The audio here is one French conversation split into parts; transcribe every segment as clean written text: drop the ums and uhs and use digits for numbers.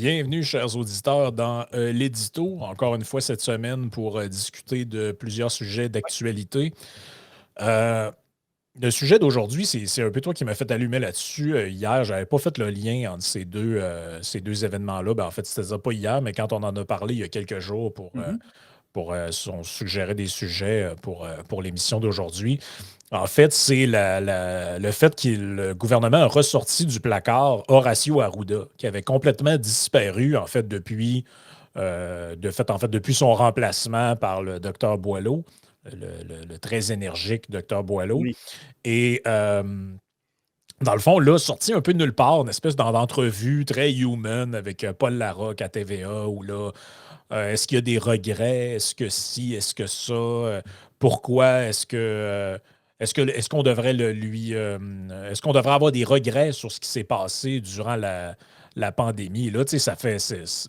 Bienvenue, chers auditeurs, dans l'édito, encore une fois cette semaine pour discuter de plusieurs sujets d'actualité. Euh, le sujet d'aujourd'hui, c'est un peu toi qui m'as fait allumer là-dessus. Hier, j'avais pas fait le lien entre ces deux événements-là. Ben, en fait, c'était pas hier, mais quand on en a parlé il y a quelques jours Mhm. on suggérait des sujets pour l'émission d'aujourd'hui. En fait, c'est le fait que le gouvernement a ressorti du placard Horacio Arruda, qui avait complètement disparu, en fait, depuis son remplacement par le docteur Boileau, le très énergique docteur Boileau. Oui. Et dans le fond, là, sorti un peu de nulle part, une espèce d'entrevue très human avec Paul Larocque à TVA, où là, est-ce qu'il y a des regrets? Est-ce que si? Est-ce que ça? Pourquoi? Est-ce qu'on devrait est-ce qu'on devrait avoir des regrets sur ce qui s'est passé durant la pandémie? Là, tu sais,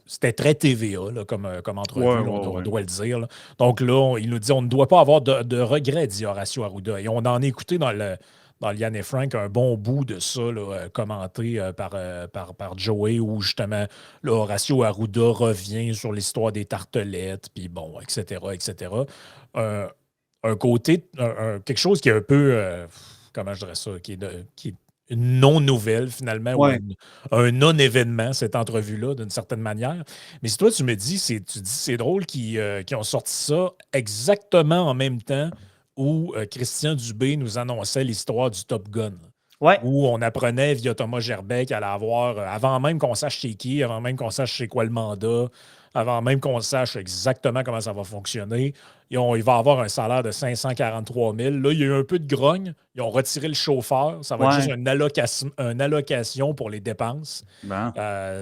c'était très TVA là, comme Ouais, entrevue, là, ouais, on ouais. doit le dire. Là. Donc là, il nous dit on ne doit pas avoir de regrets, dit Horacio Arruda. Et on en a écouté dans Liane et Frank un bon bout de ça, là, commenté par Joey, où justement là, Horacio Arruda revient sur l'histoire des tartelettes, puis bon, etc., etc. Un, un côté, quelque chose qui est un peu, comment je dirais ça, qui est une non-nouvelle finalement, ou Ouais. un non-événement, cette entrevue-là, d'une certaine manière. Mais si toi, tu me dis, tu dis c'est drôle qu'ils ont sorti ça exactement en même temps où Christian Dubé nous annonçait l'histoire du Top Gun, Ouais. où on apprenait via Thomas Gerbet qu'il allait avoir, avant même qu'on sache c'est qui, avant même qu'on sache c'est quoi le mandat, avant même qu'on sache exactement comment ça va fonctionner, il va avoir un salaire de 543 000. Là, il y a eu un peu de grogne. Ils ont retiré le chauffeur. Ça va être juste Ouais. une allocation pour les dépenses. Bon.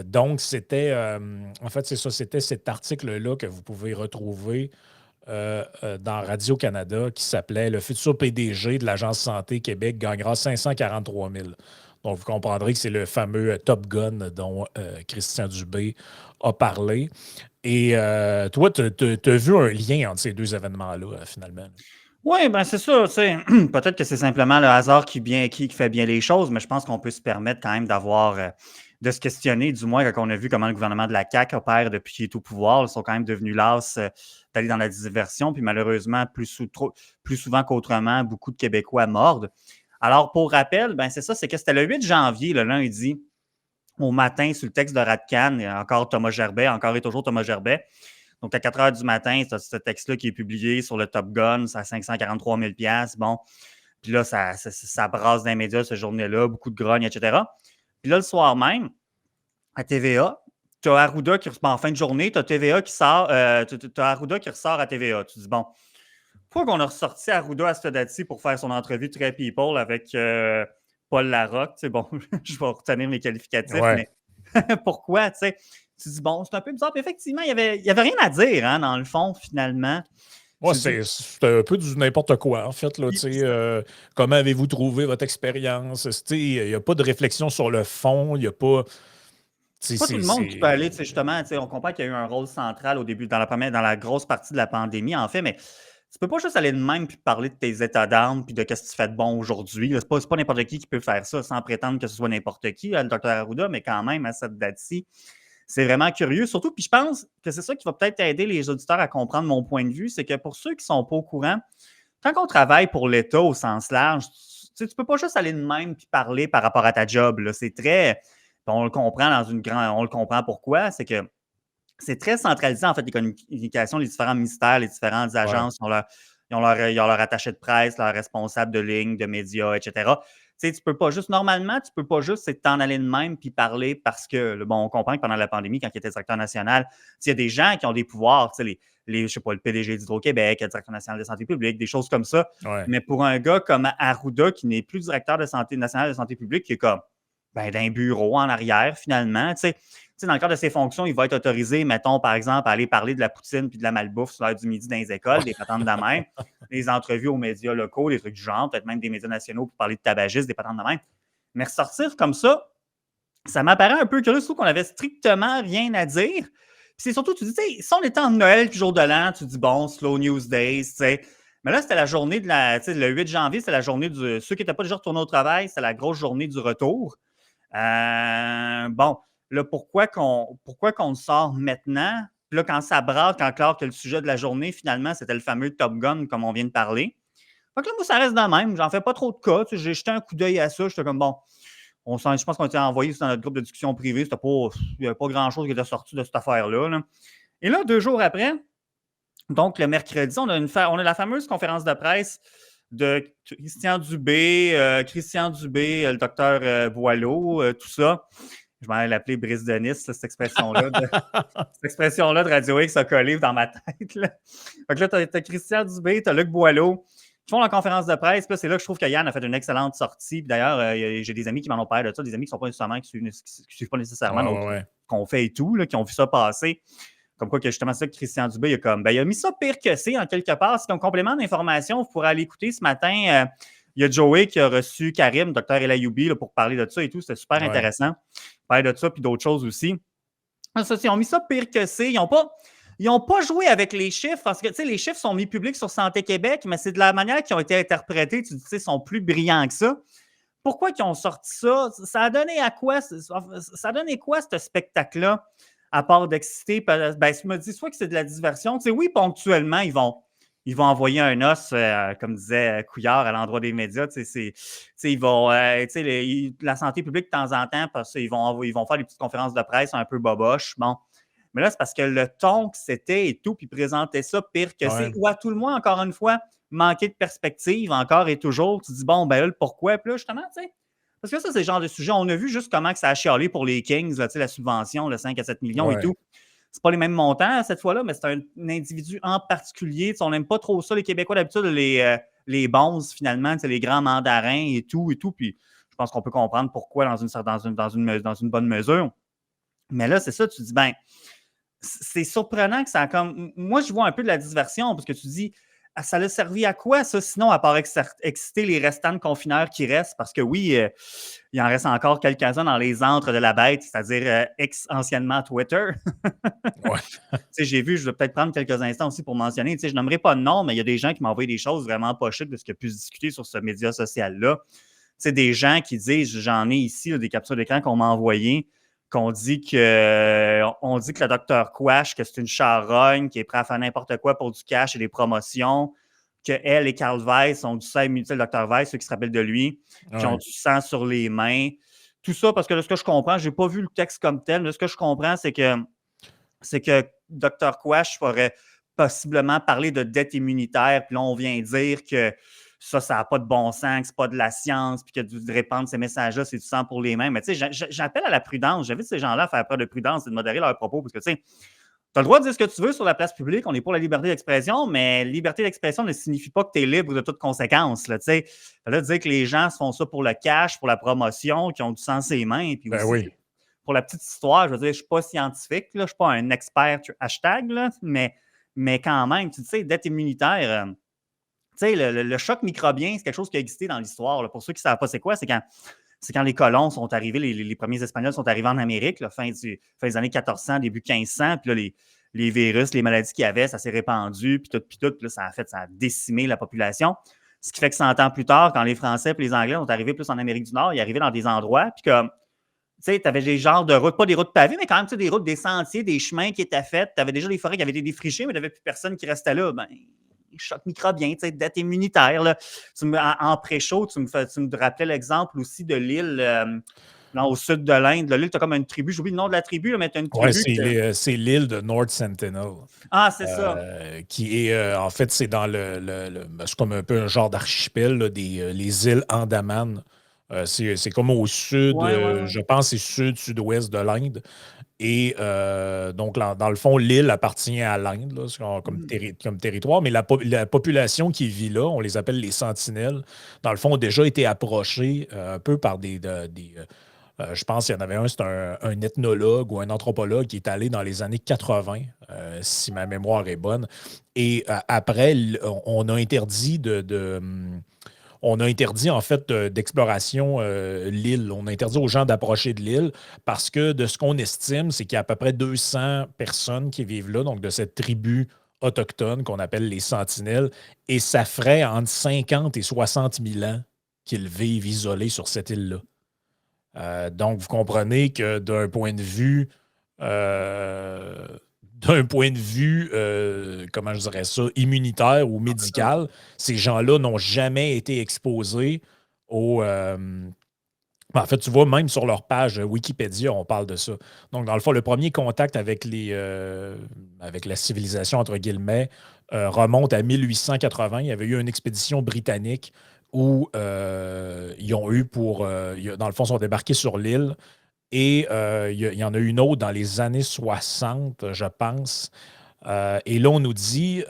Donc, en fait, c'est ça, c'était cet article-là que vous pouvez retrouver dans Radio-Canada qui s'appelait Le futur PDG de l'Agence Santé Québec gagnera 543 000. Donc, vous comprendrez que c'est le fameux Top Gun dont Christian Dubé a parlé. Et toi, tu as vu un lien entre ces deux événements-là, finalement. Ouais, ben c'est ça, tu sais. Peut-être que c'est simplement le hasard qui fait bien les choses, mais je pense qu'on peut se permettre quand même de se questionner, du moins quand on a vu comment le gouvernement de la CAQ opère depuis qu'il est au pouvoir. Ils sont quand même devenus las d'aller dans la diversion, puis malheureusement, plus souvent qu'autrement, beaucoup de Québécois mordent. Alors, pour rappel, ben c'est ça, c'est que c'était le 8 janvier, le lundi, au matin, sur le texte de Radcan, il y a encore Thomas Gerbet, encore et toujours Thomas Gerbet. Donc, à 4 heures du matin, c'est ce texte-là qui est publié sur le Top Gun, c'est à 543 000 $. Bon, puis là, ça brasse dans les médias cette journée-là, beaucoup de grogne, etc. Puis là, le soir même, à TVA, tu as Arruda qui en fin de journée, tu as TVA qui sort, t'as Arruda qui ressort à TVA. Tu dis, bon, pourquoi qu'on a ressorti Arruda à cette date-ci pour faire son entrevue très people avec Paul Larocque? Tu sais, bon, je vais retenir mes qualificatifs, Ouais. mais pourquoi, tu sais? Tu dis, bon, c'est un peu bizarre. Puis effectivement, il y avait rien à dire, hein, dans le fond, finalement. Moi, Tu dis, c'est un peu du n'importe quoi, en fait. Là, tu puis sais, comment avez-vous trouvé votre expérience? Tu sais, il n'y a pas de réflexion sur le fond. Il n'y a pas. Tu c'est sais, pas tout le monde qui peut aller, tu sais, justement, tu sais, on comprend qu'il y a eu un rôle central au début, dans la grosse partie de la pandémie, en fait, mais tu peux pas juste aller de même puis parler de tes états d'âme puis de qu'est-ce que tu fais de bon aujourd'hui. C'est pas n'importe qui peut faire ça sans prétendre que ce soit n'importe qui, le docteur Arruda, mais quand même, à cette date-ci, c'est vraiment curieux. Surtout, puis je pense que c'est ça qui va peut-être aider les auditeurs à comprendre mon point de vue, c'est que pour ceux qui sont pas au courant, quand on travaille pour l'État au sens large, tu peux pas juste aller de même puis parler par rapport à ta job. Là. C'est très. On le comprend on le comprend pourquoi. C'est que c'est très centralisé, en fait, les communications, les différents ministères, les différentes ouais. agences ils ont leur attaché de presse, leur responsable de ligne, de médias, etc. Tu sais, tu peux pas juste, normalement, tu peux pas juste t'en aller de même puis parler parce que, bon, on comprend que pendant la pandémie, quand il était directeur national, il y a des gens qui ont des pouvoirs, tu sais, je sais pas, le PDG d'Hydro-Québec, le directeur national de santé publique, des choses comme ça. Ouais. Mais pour un gars comme Arruda, qui n'est plus directeur de santé nationale de santé publique, qui est comme, ben, d'un bureau en arrière, finalement, tu sais, dans le cadre de ses fonctions, il va être autorisé, mettons, par exemple, à aller parler de la poutine puis de la malbouffe sur l'heure du midi dans les écoles, des patentes de même, des entrevues aux médias locaux, des trucs du genre, peut-être même des médias nationaux pour parler de tabagisme, des patentes de même. Mais ressortir comme ça m'apparaît un peu curieux, surtout qu'on avait strictement rien à dire. Puis c'est surtout, tu dis, tu sais, si on était en Noël puis jour de l'an, tu dis, bon, slow news days, tu sais. Mais là, c'était la journée tu sais, le 8 janvier, c'était la journée ceux qui n'étaient pas déjà retournés au travail, c'était la grosse journée du retour. Bon, là, pourquoi qu'on le sort maintenant? Puis là, quand ça braque, quand clair que le sujet de la journée, finalement, c'était le fameux Top Gun, comme on vient de parler. Fait que là, moi, ça reste de même. J'en fais pas trop de cas. Tu sais, j'ai jeté un coup d'œil à ça. J'étais comme, bon, je pense qu'on était envoyé dans notre groupe de discussion privée. Il n'y avait pas grand-chose qui était sorti de cette affaire-là. Là. Et là, 2 jours après, donc le mercredi, on a la fameuse conférence de presse de Christian Dubé, le docteur Boileau, tout ça. Je m'en allais l'appeler Brise de Nice, cette expression-là. Cette expression-là de Radio X a collé dans ma tête. Là. Fait que là, tu as Christian Dubé, tu as Luc Boileau qui font la conférence de presse. Puis là, c'est là que je trouve que Yann a fait une excellente sortie. Puis d'ailleurs, j'ai des amis qui m'en ont parlé de ça, des amis qui ne suivent pas nécessairement qu'on fait et tout, là, qui ont vu ça passer. Comme quoi que justement ça que Christian Dubé il a mis ça pire que c'est en quelque part. C'est comme complément d'information, vous pourrez aller écouter ce matin. Il y a Joey qui a reçu Karim, Dr. El Ayoubi, là, pour parler de ça et tout. C'était super intéressant. Parler de ça puis d'autres choses aussi. Ils ont mis ça pire que c'est. Ils n'ont pas joué avec les chiffres parce que les chiffres sont mis publics sur Santé Québec, mais c'est de la manière qu'ils ont été interprétés. Tu dis, ils sont plus brillants que ça. Pourquoi ils ont sorti ça? Ça a donné à quoi? Ça a donné quoi, ce spectacle-là? À part d'exciter, je me dis soit que c'est de la diversion. Tu sais, oui, ponctuellement, ils vont envoyer un os, comme disait Couillard, à l'endroit des médias. Ils vont, la santé publique, de temps en temps, parce qu'ils vont faire des petites conférences de presse un peu boboches. Bon. Mais là, c'est parce que le ton que c'était et tout, puis présenter ça pire que c'est. Ou à tout le moins, encore une fois, manquer de perspective encore et toujours. Tu dis, bon, ben là, le pourquoi? Puis là, justement, tu sais, parce que ça, c'est le genre de sujet. On a vu juste comment que ça a chialé pour les Kings, là, la subvention, le 5 à 7 millions et tout. C'est pas les mêmes montants cette fois-là, mais c'est un individu en particulier. On n'aime pas trop ça, les Québécois, d'habitude, les bonzes, finalement, les grands mandarins et tout. Puis je pense qu'on peut comprendre pourquoi dans une bonne mesure. Mais là, c'est ça, tu dis, ben, c'est surprenant que ça a comme. Moi, je vois un peu de la diversion parce que tu dis, ça a servi à quoi, ça, sinon, à part exciter les restants de confineurs qui restent? Parce que oui, il en reste encore quelques-uns dans les antres de la bête, c'est-à-dire anciennement Twitter. J'ai vu, je vais peut-être prendre quelques instants aussi pour mentionner, je n'aimerais pas de nom, mais il y a des gens qui m'ont envoyé des choses vraiment pas chic de ce qu'il a pu se discuter sur ce média social-là. Des gens qui disent, j'en ai ici là, des captures d'écran qu'on m'a envoyées, qu'on dit que le docteur Quash, que c'est une charogne, qui est prêt à faire n'importe quoi pour du cash et des promotions, que elle et Carl Weiss ont du sang immunitaire, le docteur Weiss, ceux qui se rappellent de lui, qui ont du sang sur les mains. Tout ça, parce que de ce que je comprends, je n'ai pas vu le texte comme tel, mais ce que je comprends, c'est que Dr. Quash pourrait possiblement parler de dette immunitaire, puis là, on vient dire que ça n'a pas de bon sens, que ce n'est pas de la science, puis que de répandre ces messages-là, c'est du sang pour les mains. Mais tu sais, j'appelle à la prudence. J'invite ces gens-là à faire preuve de prudence et de modérer leurs propos, parce que tu sais, tu as le droit de dire ce que tu veux sur la place publique, on est pour la liberté d'expression, mais liberté d'expression ne signifie pas que tu es libre de toute conséquence. Là, là, dire que les gens se font ça pour le cash, pour la promotion, qui ont du sang sur les mains, puis aussi, pour la petite histoire, je veux dire, je ne suis pas scientifique, là, je ne suis pas un expert hashtag, là, mais quand même, tu sais, dette immunitaire, tu sais, le choc microbien, c'est quelque chose qui a existé dans l'histoire. Là. Pour ceux qui ne savent pas c'est quoi, c'est quand les colons sont arrivés, les premiers Espagnols sont arrivés en Amérique, là, fin des années 1400, début 1500, puis là, les virus, les maladies qu'il y avait, ça s'est répandu, puis tout, là, ça a décimé la population. Ce qui fait que 100 ans plus tard, quand les Français et les Anglais sont arrivés plus en Amérique du Nord, ils arrivaient dans des endroits, puis comme, tu sais, tu avais des genres de routes, pas des routes pavées, mais quand même, des routes, des sentiers, des chemins qui étaient faits. Tu avais déjà des forêts qui avaient été défrichées, mais il n'y avait plus personne qui restait là. Ben, choc microbien, tu sais, dette immunitaire. Là. En pré-chaud, tu me rappelais l'exemple aussi de l'île au sud de l'Inde. L'île, tu as comme une tribu, j'oublie le nom de la tribu, là, mais tu as une tribu. Oui, c'est l'île de North Sentinel. Ah, c'est ça. Qui est, en fait, c'est dans c'est comme un peu un genre d'archipel, les îles Andaman. C'est comme au sud, je pense que c'est sud-ouest de l'Inde. Et donc, dans le fond, l'île appartient à l'Inde comme territoire, mais la population qui vit là, on les appelle les sentinelles, dans le fond, ont déjà été approchés un peu par je pense qu'il y en avait un, c'est un ethnologue ou un anthropologue qui est allé dans les années 80, si ma mémoire est bonne. Et après, on a interdit on a interdit, en fait, d'exploration l'île. On a interdit aux gens d'approcher de l'île parce que de ce qu'on estime, c'est qu'il y a à peu près 200 personnes qui vivent là, donc de cette tribu autochtone qu'on appelle les sentinelles, et ça ferait entre 50 et 60 000 ans qu'ils vivent isolés sur cette île-là. Donc, vous comprenez que euh, d'un point de vue, comment je dirais ça, immunitaire ou C'est ça. médical, ces gens-là n'ont jamais été exposés au, en fait, tu vois, même sur leur page Wikipédia, on parle de ça. Donc, dans le fond, le premier contact avec la civilisation, entre guillemets, remonte à 1880. Il y avait eu une expédition britannique où ils ont eu dans le fond, ils sont débarqués sur l'île. Et il y en a une autre dans les années 60, je pense. Et là, on nous dit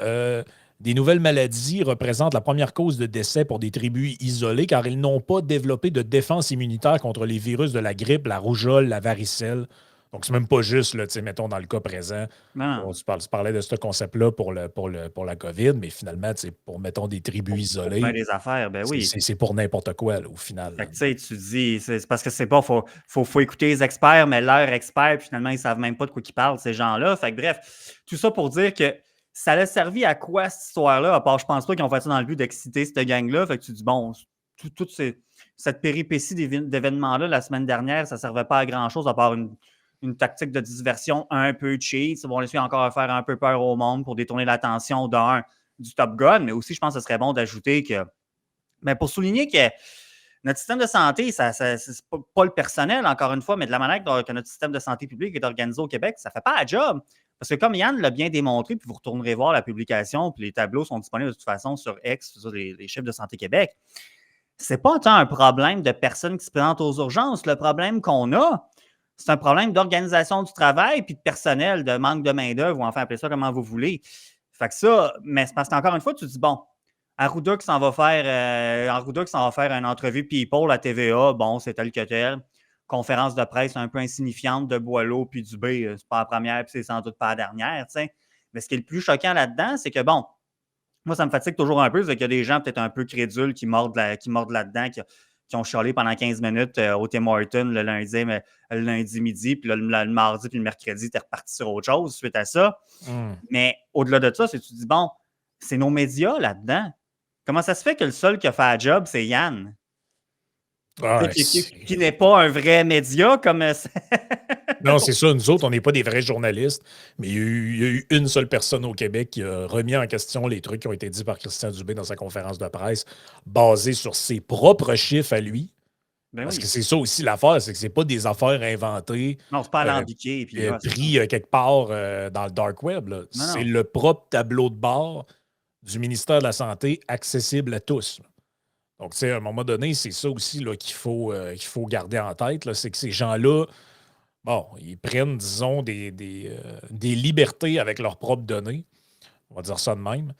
des nouvelles maladies représentent la première cause de décès pour des tribus isolées car ils n'ont pas développé de défense immunitaire contre les virus de la grippe, la rougeole, la varicelle. Donc, c'est même pas juste, là, tu sais, mettons, dans le cas présent. Non, On non. se parlait de ce concept-là pour la COVID, mais finalement, tu sais, pour, mettons, des tribus Pour bien isolées, des affaires, ben oui. c'est pour n'importe quoi, là, au final, Fait là. que, tu sais, tu dis, c'est parce que c'est pas, faut écouter les experts, mais leurs experts, puis finalement, ils savent même pas de quoi ils parlent, ces gens-là. Fait que bref, tout ça pour dire que ça a servi à quoi cette histoire-là? À part, je pense pas qu'ils ont fait ça dans le but d'exciter cette gang-là. Fait que tu dis, bon, toute cette péripétie d'événements-là la semaine dernière, ça servait pas à grand-chose à part une tactique de diversion un peu cheap. Ils vont laisser encore faire un peu peur au monde pour détourner l'attention du Top Gun, mais aussi, je pense que ce serait bon d'ajouter que, mais pour souligner que notre système de santé, c'est pas le personnel, encore une fois, mais de la manière que notre système de santé publique est organisé au Québec, ça ne fait pas la job. Parce que comme Yann l'a bien démontré, puis vous retournerez voir la publication, puis les tableaux sont disponibles de toute façon sur X, sur les chiffres de Santé Québec, c'est pas tant un problème de personnes qui se présentent aux urgences. Le problème qu'on a, c'est un problème d'organisation du travail puis de personnel, de manque de main-d'œuvre, ou enfin appelez ça comment vous voulez. Fait que ça, mais c'est parce qu'encore une fois, tu te dis, bon, Arruda qui s'en va faire une entrevue People à TVA, bon, c'est tel que tel. Conférence de presse un peu insignifiante de Boileau puis Dubé, c'est pas la première puis c'est sans doute pas la dernière, tu sais. Mais ce qui est le plus choquant là-dedans, c'est que bon, moi, ça me fatigue toujours un peu, c'est qu'il y a des gens peut-être un peu crédules qui mordent là-dedans, qui ont chialé pendant 15 minutes au Tim Hortons le lundi midi, puis le mardi puis le mercredi, tu es reparti sur autre chose suite à ça. Hmm. Mais au-delà de ça, c'est que tu te dis, bon, c'est nos médias là-dedans. Comment ça se fait que le seul qui a fait la job, c'est Yann? Ah, Qui n'est pas un vrai média comme non, c'est ça. Nous autres, on n'est pas des vrais journalistes, mais il y a eu une seule personne au Québec qui a remis en question les trucs qui ont été dits par Christian Dubé dans sa conférence de presse, basés sur ses propres chiffres à lui. Ben Parce que oui. c'est ça aussi l'affaire, c'est que c'est pas des affaires inventées, Non, c'est pas euh, alambiqué. Puis, pris quelque part dans le dark web, là. non, C'est non. le propre tableau de bord du ministère de la Santé accessible à tous, là. Donc, tu sais, à un moment donné, c'est ça aussi là, qu'il faut garder en tête, là, c'est que ces gens-là, bon, ils prennent, disons, des libertés avec leurs propres données. On va dire ça de même.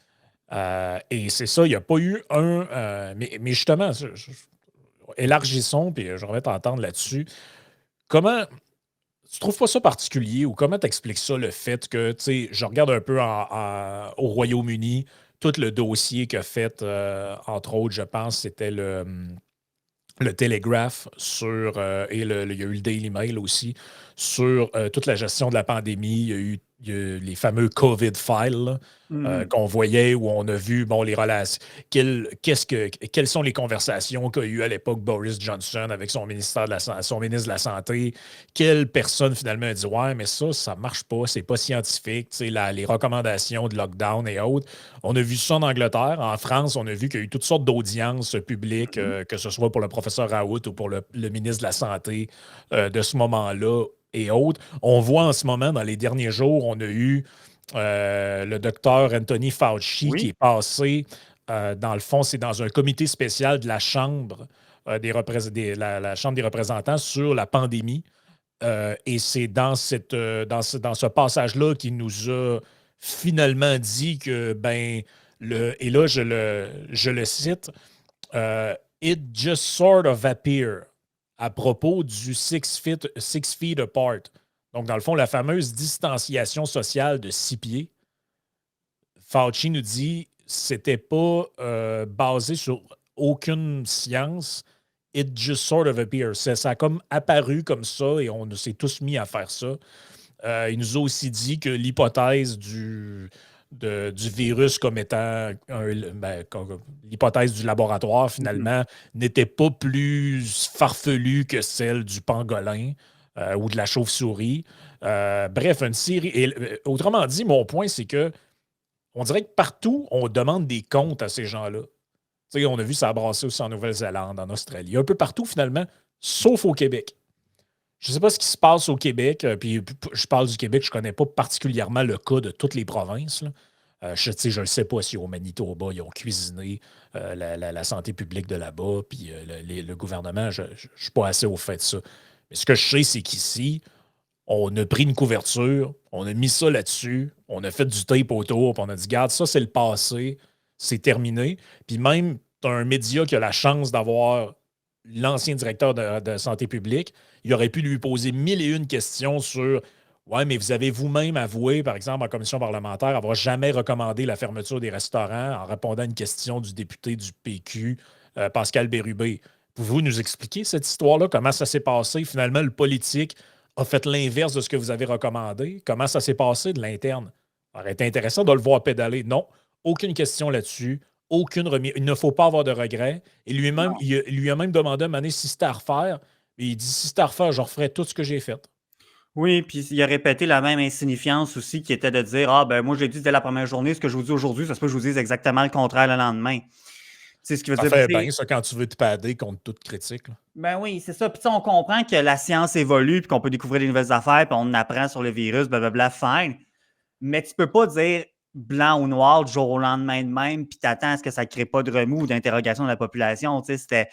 Et c'est ça, il n'y a pas eu mais justement, élargissons, puis je vais t'entendre là-dessus. Comment. Tu trouves pas ça particulier ou comment t'expliques ça, le fait que, tu sais, je regarde un peu au Royaume-Uni, tout le dossier qu'a fait, entre autres, je pense, c'était le Telegraph il y a eu le Daily Mail aussi sur toute la gestion de la pandémie. Il y a eu les fameux COVID files là, Mhm. qu'on voyait où on a vu bon, les relations. Quelles sont les conversations qu'a eu à l'époque Boris Johnson avec son ministre de la Santé? Quelle personne finalement a dit ouais, mais ça marche pas, c'est pas scientifique, tu sais, les recommandations de lockdown et autres. On a vu ça en Angleterre. En France, on a vu qu'il y a eu toutes sortes d'audiences publiques, Mhm. que ce soit pour le professeur Raoult ou pour le ministre de la Santé de ce moment-là et autres. On voit en ce moment, dans les derniers jours, on a eu le docteur Anthony Fauci qui Oui. est passé, dans le fond, c'est dans un comité spécial de la Chambre, la Chambre des représentants sur la pandémie. Et c'est dans ce passage-là qu'il nous a finalement dit que, ben, et là, je le cite, It just sort of appear à propos du six feet apart. Donc, dans le fond, la fameuse distanciation sociale de 6 pieds. Fauci nous dit c'était pas basé sur aucune science. It just sort of appears. Ça a comme apparu comme ça et on s'est tous mis à faire ça. Il nous a aussi dit que l'hypothèse du virus comme étant l'hypothèse du laboratoire, finalement, n'était pas plus farfelue que celle du pangolin ou de la chauve-souris. Bref, une série. Autrement dit, mon point, c'est que on dirait que partout, on demande des comptes à ces gens-là. Tu sais, on a vu ça brasser aussi en Nouvelle-Zélande, en Australie, un peu partout, finalement, sauf au Québec. Je ne sais pas ce qui se passe au Québec, puis je parle du Québec, je ne connais pas particulièrement le cas de toutes les provinces, là. Je ne sais pas si au Manitoba, ils ont cuisiné la santé publique de là-bas, puis le gouvernement, je ne suis pas assez au fait de ça. Mais ce que je sais, c'est qu'ici, on a pris une couverture, on a mis ça là-dessus, on a fait du tape autour, puis on a dit, garde, ça, c'est le passé, c'est terminé. Puis même, tu as un média qui a la chance d'avoir l'ancien directeur de santé publique, il aurait pu lui poser mille et une questions sur ouais, mais vous avez vous-même avoué, par exemple, en commission parlementaire, avoir jamais recommandé la fermeture des restaurants en répondant à une question du député du PQ, Pascal Bérubé. Pouvez-vous nous expliquer cette histoire-là? Comment ça s'est passé? Finalement, le politique a fait l'inverse de ce que vous avez recommandé. Comment ça s'est passé de l'interne? Ça aurait été intéressant de le voir pédaler. Non, aucune question là-dessus. Aucune remise. Il ne faut pas avoir de regrets. Et lui-même, il lui a même demandé à un moment donné si c'était à refaire. Et il dit si c'était à refaire, je referais tout ce que j'ai fait. Oui, puis il a répété la même insignifiance aussi qui était de dire ah ben moi je l'ai dit dès la première journée, ce que je vous dis aujourd'hui, ça se peut que je vous dise exactement le contraire le lendemain. C'est ce qui veut Ça dire. fait bien ça quand tu veux te padder contre toute critique, là. Ben oui, c'est ça. Puis on comprend que la science évolue, puis qu'on peut découvrir des nouvelles affaires, puis on apprend sur le virus, blablabla, fine. Mais tu peux pas dire blanc ou noir du jour au lendemain de même, puis t'attends à ce que ça ne crée pas de remous ou d'interrogation de la population. Tu sais,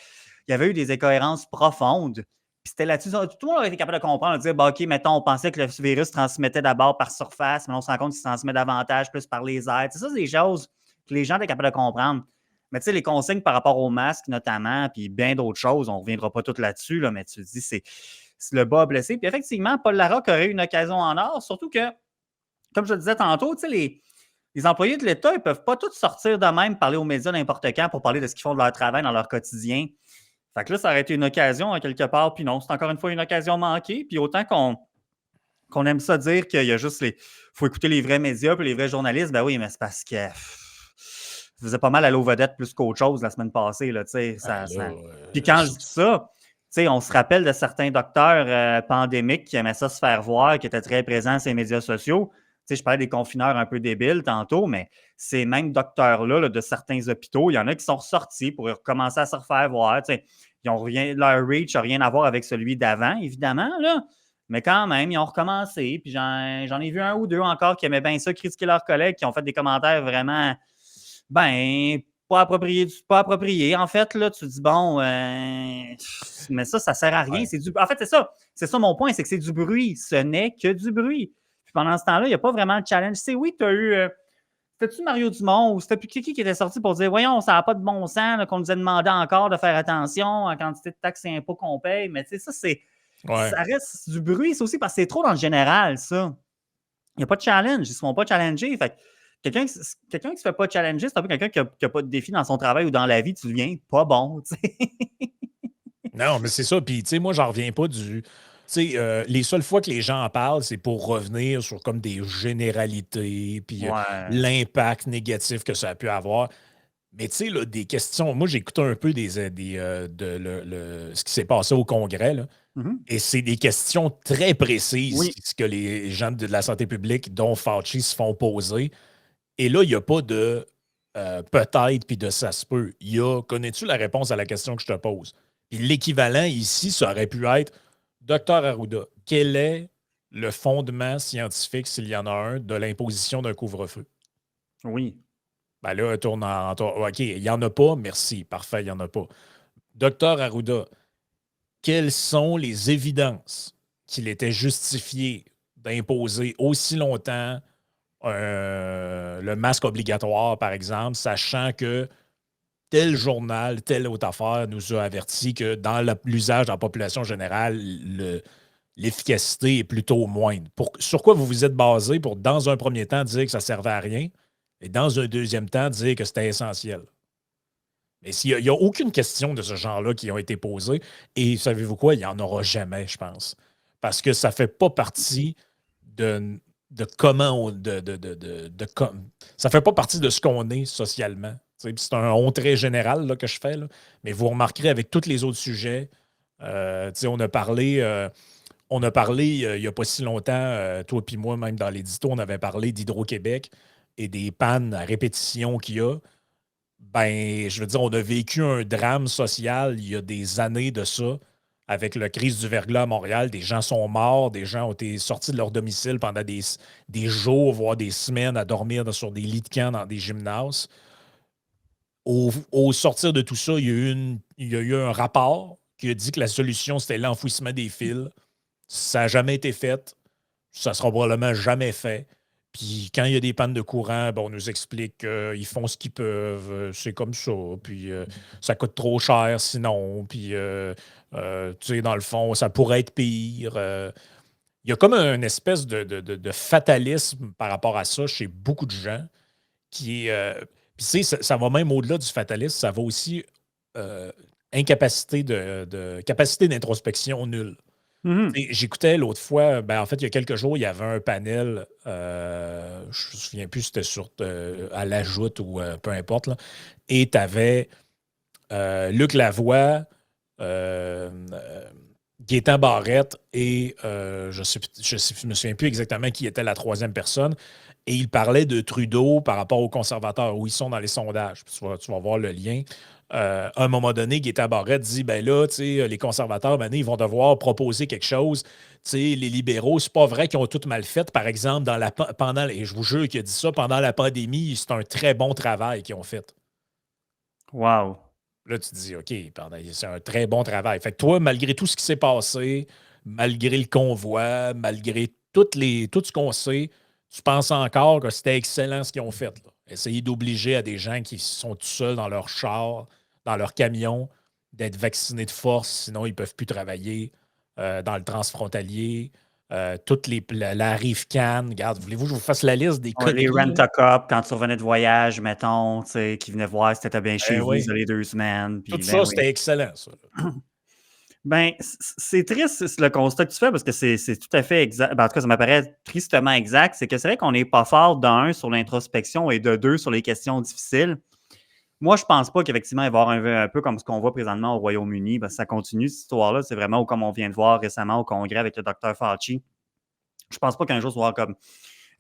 il y avait eu des incohérences profondes. Puis c'était là-dessus. Tout le monde aurait été capable de comprendre, de dire, bah, OK, mettons, on pensait que le virus se transmettait d'abord par surface, mais on se rend compte qu'il se transmet davantage plus par les airs. Tu sais, ça, c'est des choses que les gens étaient capables de comprendre. Mais tu sais, les consignes par rapport aux masques, notamment, puis bien d'autres choses, on ne reviendra pas toutes là-dessus, là, mais tu te dis, c'est le bas blessé. Puis effectivement, Paul Larocque aurait eu une occasion en or, surtout que, comme je le disais tantôt, tu sais, les employés de l'État, ils ne peuvent pas tous sortir de même, parler aux médias n'importe quand pour parler de ce qu'ils font de leur travail dans leur quotidien. Fait que là, ça aurait été une occasion, à quelque part, puis non, c'est encore une fois une occasion manquée. Puis autant qu'on aime ça dire qu'il y a juste faut écouter les vrais médias puis les vrais journalistes, ben oui, mais c'est parce que ça faisait pas mal à l'eau vedette plus qu'autre chose la semaine passée, là, tu sais. Puis quand je dis ça, tu sais, on se rappelle de certains docteurs pandémiques qui aimaient ça se faire voir, qui étaient très présents sur les médias sociaux. Tu sais, je parlais des confineurs un peu débiles tantôt, mais ces mêmes docteurs-là, là, de certains hôpitaux, il y en a qui sont ressortis pour recommencer à se refaire voir. Tu sais, leur reach n'a rien à voir avec celui d'avant, évidemment, là. Mais quand même, ils ont recommencé. Puis j'en ai vu un ou deux encore qui aimaient bien ça, critiquer leurs collègues, qui ont fait des commentaires vraiment, ben, pas appropriés. En fait, là, tu te dis, bon, mais ça sert à rien. Ouais. En fait, c'est ça. C'est ça mon point, c'est que c'est du bruit. Ce n'est que du bruit. Puis pendant ce temps-là, il n'y a pas vraiment de challenge. C'est oui, tu as eu. C'était-tu Mario Dumont ou c'était qui était sorti pour dire voyons, ça n'a pas de bon sens là, qu'on nous a demandé encore de faire attention à la quantité de taxes et impôts qu'on paye. Mais tu sais, Ouais. ça reste du bruit. C'est aussi parce que c'est trop dans le général, ça. Il n'y a pas de challenge. Ils ne se font pas challenger. Fait que quelqu'un qui ne se fait pas challenger, c'est un peu quelqu'un qui n'a pas de défi dans son travail ou dans la vie. Tu deviens pas bon. Tu sais. Non, mais c'est ça. Puis, tu sais, moi, j'en reviens pas du. Tu sais, les seules fois que les gens en parlent, c'est pour revenir sur comme des généralités, puis Ouais. l'impact négatif que ça a pu avoir. Mais tu sais, là, des questions. Moi, j'ai écouté un peu ce qui s'est passé au Congrès, là, Mhm. et c'est des questions très précises Oui. que les gens de la santé publique, dont Fauci, se font poser. Et là, il n'y a pas de peut-être puis de ça se peut. Il y a connais-tu la réponse à la question que je te pose? Puis l'équivalent ici, ça aurait pu être Docteur Arruda, quel est le fondement scientifique, s'il y en a un, de l'imposition d'un couvre-feu? Oui. Ben là, tourne OK, il n'y en a pas, merci. Parfait, il n'y en a pas. Docteur Arruda, quelles sont les évidences qu'il était justifié d'imposer aussi longtemps le masque obligatoire, par exemple, sachant que tel journal, telle autre affaire nous a averti que dans l'usage dans la population générale, l'efficacité est plutôt moindre. Sur quoi vous vous êtes basé pour, dans un premier temps, dire que ça ne servait à rien et dans un deuxième temps, dire que c'était essentiel? Mais il n'y a aucune question de ce genre-là qui ont été posées. Et savez-vous quoi? Il n'y en aura jamais, je pense. Parce que ça ne fait pas partie de de comment ça fait pas partie de ce qu'on est socialement. C'est un on très général là, que je fais, là, mais vous remarquerez avec tous les autres sujets, on a parlé il n'y a pas si longtemps, toi puis moi, même dans l'édito, on avait parlé d'Hydro-Québec et des pannes à répétition qu'il y a. Ben, je veux dire, on a vécu un drame social il y a des années de ça, avec la crise du verglas à Montréal. Des gens sont morts, des gens ont été sortis de leur domicile pendant des jours, voire des semaines à dormir sur des lits de camp dans des gymnases. Au sortir de tout ça, il y a eu un rapport qui a dit que la solution, c'était l'enfouissement des fils. Ça n'a jamais été fait. Ça sera probablement jamais fait. Puis quand il y a des pannes de courant, ben, on nous explique qu'ils font ce qu'ils peuvent. C'est comme ça. Puis ça coûte trop cher sinon. Puis, tu sais, dans le fond, ça pourrait être pire. Il y a comme une espèce de fatalisme par rapport à ça chez beaucoup de gens qui est. Puis, tu sais, ça va même au-delà du fatalisme. Ça va aussi euh, incapacité capacité d'introspection nulle. Mhm. Et j'écoutais l'autre fois, ben en fait, il y a quelques jours, il y avait un panel, je me souviens plus si c'était à la joute ou peu importe, là, et tu avais Luc Lavoie, Gaétan Barrette et je me souviens plus exactement qui était la troisième personne. Et il parlait de Trudeau par rapport aux conservateurs, où ils sont dans les sondages. Puis tu vas voir le lien. À un moment donné, Gaétan Barrette dit ben là, tu sais, les conservateurs, ben, ils vont devoir proposer quelque chose. Tu sais, les libéraux, c'est pas vrai qu'ils ont tout mal fait. Par exemple, et je vous jure qu'il a dit ça, pendant la pandémie, c'est un très bon travail qu'ils ont fait. Wow. Là, tu te dis, OK, c'est un très bon travail. Fait que toi, malgré tout ce qui s'est passé, malgré le convoi, malgré tout ce qu'on sait, tu penses encore que c'était excellent ce qu'ils ont fait, là. Essayer d'obliger à des gens qui sont tout seuls dans leur char, dans leur camion, d'être vaccinés de force, sinon ils ne peuvent plus travailler dans le transfrontalier. La rive Cannes. Regarde, voulez-vous que je vous fasse la liste des Ouais, les conneries, là? rent-a-cop, quand tu revenais de voyage, mettons, tu sais, qui venaient voir si t'étais bien chez Ben vous, oui. isolé 2 semaines, Tout puis ben ça, oui. c'était excellent, ça, là. Ben, c'est triste le constat que tu fais parce que c'est tout à fait exact. Ben, en tout cas, ça m'apparaît tristement exact. C'est que c'est vrai qu'on n'est pas fort d'un sur l'introspection et de deux sur les questions difficiles. Moi, je pense pas qu'effectivement, il va y avoir un peu comme ce qu'on voit présentement au Royaume-Uni. Ben, ça continue, cette histoire-là. C'est vraiment comme on vient de voir récemment au Congrès avec le docteur Fauci. Je pense pas qu'un jour, il va y avoir comme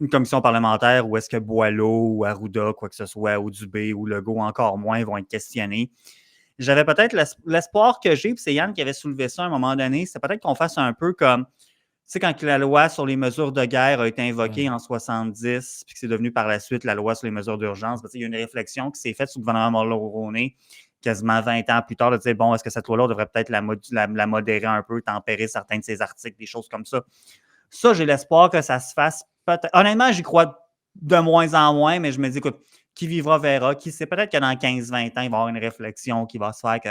une commission parlementaire où est-ce que Boileau ou Arruda, quoi que ce soit, ou Dubé ou Legault, encore moins, vont être questionnés. J'avais peut-être l'espoir que j'ai, puis c'est Yann qui avait soulevé ça à un moment donné, c'est peut-être qu'on fasse un peu comme, tu sais, quand la loi sur les mesures de guerre a été invoquée en 70, puis que c'est devenu par la suite la loi sur les mesures d'urgence, il y a une réflexion qui s'est faite sous le gouvernement Mulroney quasiment 20 ans plus tard, de dire, bon, est-ce que cette loi-là, on devrait peut-être la modérer un peu, tempérer certains de ses articles, des choses comme ça. Ça, j'ai l'espoir que ça se fasse. Honnêtement, j'y crois de moins en moins, mais je me dis, écoute, qui vivra verra. Qui sait, peut-être que dans 15-20 ans, il va y avoir une réflexion qui va se faire, que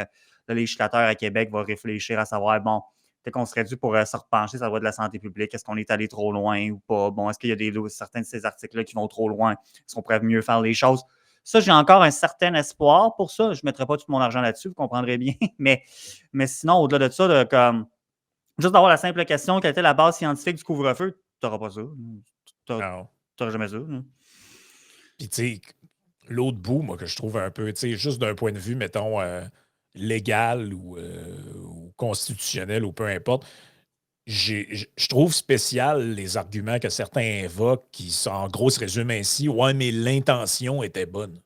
le législateur à Québec va réfléchir à savoir, bon, peut-être qu'on serait dû pour se repencher sur la loi de la santé publique. Est-ce qu'on est allé trop loin ou pas? Bon, est-ce qu'il y a certains de ces articles-là qui vont trop loin? Est-ce qu'on pourrait mieux faire les choses? Ça, j'ai encore un certain espoir pour ça. Je ne mettrai pas tout mon argent là-dessus, vous comprendrez bien. Mais sinon, au-delà de ça, comme juste d'avoir la simple question, quelle était la base scientifique du couvre-feu? Tu n'auras pas ça. Tu Non. n'auras jamais ça. Puis, tu sais, l'autre bout, moi, que je trouve un peu, tu sais, juste d'un point de vue, mettons, légal ou constitutionnel ou peu importe, je trouve spécial les arguments que certains invoquent qui, en gros, se résument ainsi. Ouais, mais l'intention était bonne.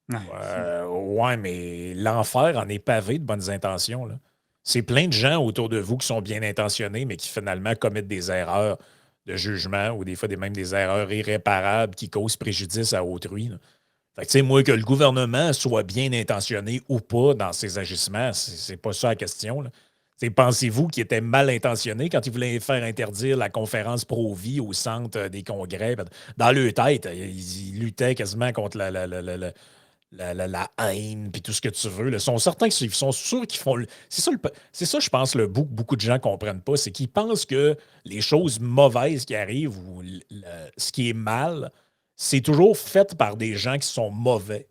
Ouais, mais l'enfer en est pavé de bonnes intentions, là. C'est plein de gens autour de vous qui sont bien intentionnés, mais qui finalement commettent des erreurs de jugement ou des fois même des erreurs irréparables qui causent préjudice à autrui, là. Fait que, tu sais, moi, que le gouvernement soit bien intentionné ou pas dans ses agissements, c'est pas ça la question, là. Tu sais, pensez-vous qu'il était mal intentionné quand il voulait faire interdire la conférence pro-vie au centre des congrès? Dans leur tête, ils luttaient quasiment contre la haine, puis tout ce que tu veux, là. Ils sont certains qu'ils sont sûrs qu'ils font. C'est ça, je pense, beaucoup de gens ne comprennent pas, c'est qu'ils pensent que les choses mauvaises qui arrivent ou ce qui est mal, c'est toujours fait par des gens qui sont mauvais.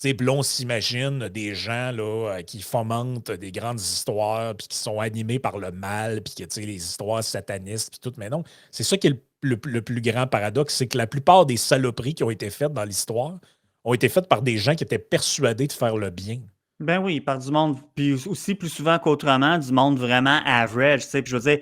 Tu sais, puis là, on s'imagine des gens là, qui fomentent des grandes histoires, puis qui sont animés par le mal, puis que, tu sais, les histoires satanistes, puis tout. Mais non, c'est ça qui est le plus grand paradoxe, c'est que la plupart des saloperies qui ont été faites dans l'histoire ont été faites par des gens qui étaient persuadés de faire le bien. Ben oui, par du monde, puis aussi plus souvent qu'autrement, du monde vraiment average, tu sais. Puis je veux dire,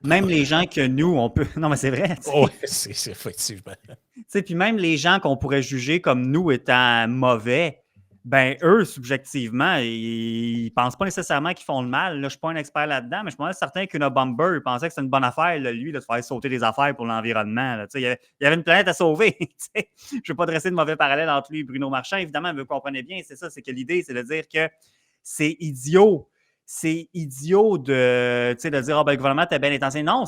même les gens que nous, on peut. Non, mais c'est vrai, tu Oui, sais. c'est effectivement. Tu sais, puis même les gens qu'on pourrait juger comme nous étant mauvais, ben eux, subjectivement, ils pensent pas nécessairement qu'ils font le mal. Là, je suis pas un expert là-dedans, mais je suis pas mal certain qu'une Bomber, il pensait que c'était une bonne affaire, là, lui, de faire sauter des affaires pour l'environnement. Là. Tu sais, il y avait une planète à sauver. Tu sais. Je ne veux pas dresser de mauvais parallèles entre lui et Bruno Marchand. Évidemment, vous comprenez bien, c'est ça, c'est que l'idée, c'est de dire que c'est idiot. C'est idiot de, tu sais, de dire oh, ben, le gouvernement était bien intentionné. Non,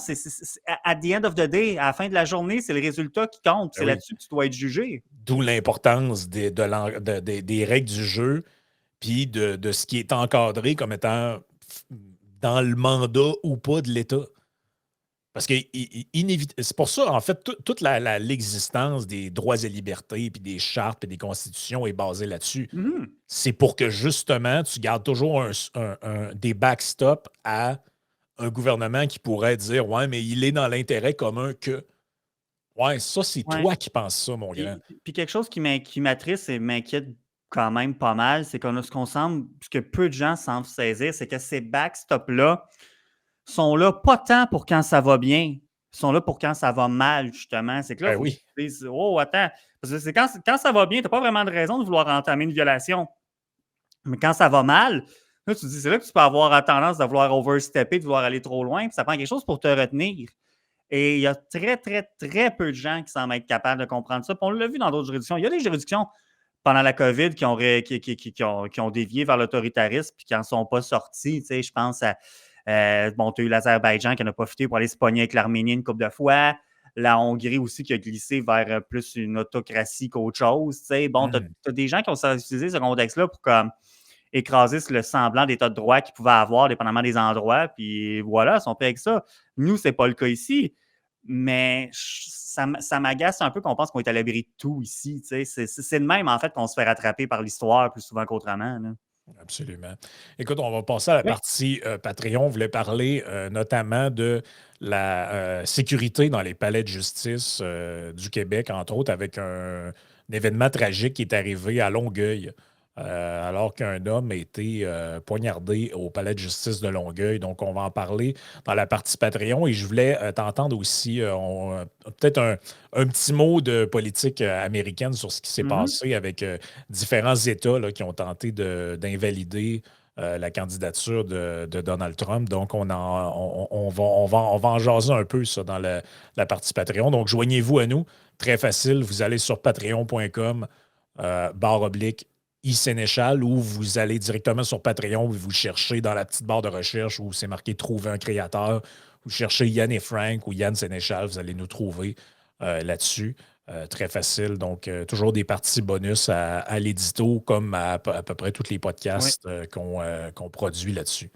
at the end of the day, à la fin de la journée, c'est le résultat qui compte. Ben C'est oui. là-dessus que tu dois être jugé. D'où l'importance des règles du jeu, puis de ce qui est encadré comme étant dans le mandat ou pas de l'État. Parce que c'est pour ça, en fait, toute l'existence des droits et libertés, puis des chartes, puis des constitutions est basée là-dessus. Mhm. C'est pour que justement, tu gardes toujours des backstops à un gouvernement qui pourrait dire ouais, mais il est dans l'intérêt commun que. Ouais, ça, c'est Ouais. toi qui penses ça, mon grand. Puis quelque chose qui m'attriste et m'inquiète quand même pas mal, c'est qu'on a ce que peu de gens semblent saisir, c'est que ces backstops-là sont là pas tant pour quand ça va bien, ils sont là pour quand ça va mal, justement. C'est que là, il Ben faut que oui. tu te dises oh, attends, parce que c'est quand ça va bien, tu n'as pas vraiment de raison de vouloir entamer une violation. Mais quand ça va mal, là, tu te dis, c'est là que tu peux avoir tendance à vouloir overstepper, de vouloir aller trop loin, puis ça prend quelque chose pour te retenir. Et il y a très, très, très peu de gens qui semblent être capables de comprendre ça. Puis on l'a vu dans d'autres juridictions. Il y a des juridictions pendant la COVID qui ont dévié vers l'autoritarisme puis qui n'en sont pas sortis. Tu sais, je pense à bon, tu as eu l'Azerbaïdjan qui en a profité pour aller se pogner avec l'Arménie une couple de fois. La Hongrie aussi qui a glissé vers plus une autocratie qu'autre chose. Tu sais, bon, tu as des gens qui ont utilisé ce contexte-là pour comme écraser le semblant d'état de droit qu'ils pouvaient avoir, dépendamment des endroits. Puis voilà, ils sont faits avec ça. Nous, c'est pas le cas ici. Mais ça m'agace un peu qu'on pense qu'on est à l'abri de tout ici. C'est de même, en fait, qu'on se fait rattraper par l'histoire plus souvent qu'autrement. Là. Absolument. Écoute, on va passer à la Oui. partie Patreon. On voulait parler notamment de la sécurité dans les palais de justice du Québec, entre autres, avec un événement tragique qui est arrivé à Longueuil, alors qu'un homme a été poignardé au palais de justice de Longueuil. Donc, on va en parler dans la partie Patreon. Et je voulais t'entendre aussi, peut-être un petit mot de politique américaine sur ce qui s'est Mhm. passé avec différents États là, qui ont tenté d'invalider la candidature de Donald Trump. Donc, on va en jaser un peu ça dans la partie Patreon. Donc, joignez-vous à nous. Très facile. Vous allez sur patreon.com /, iSénéchal, ou vous allez directement sur Patreon et vous cherchez dans la petite barre de recherche où c'est marqué Trouver un créateur. Vous cherchez Yann et Frank ou Yann Sénéchal, vous allez nous trouver là-dessus. Très facile. Donc, toujours des parties bonus à l'édito, comme à peu près tous les Oui. podcasts qu'on produit là-dessus.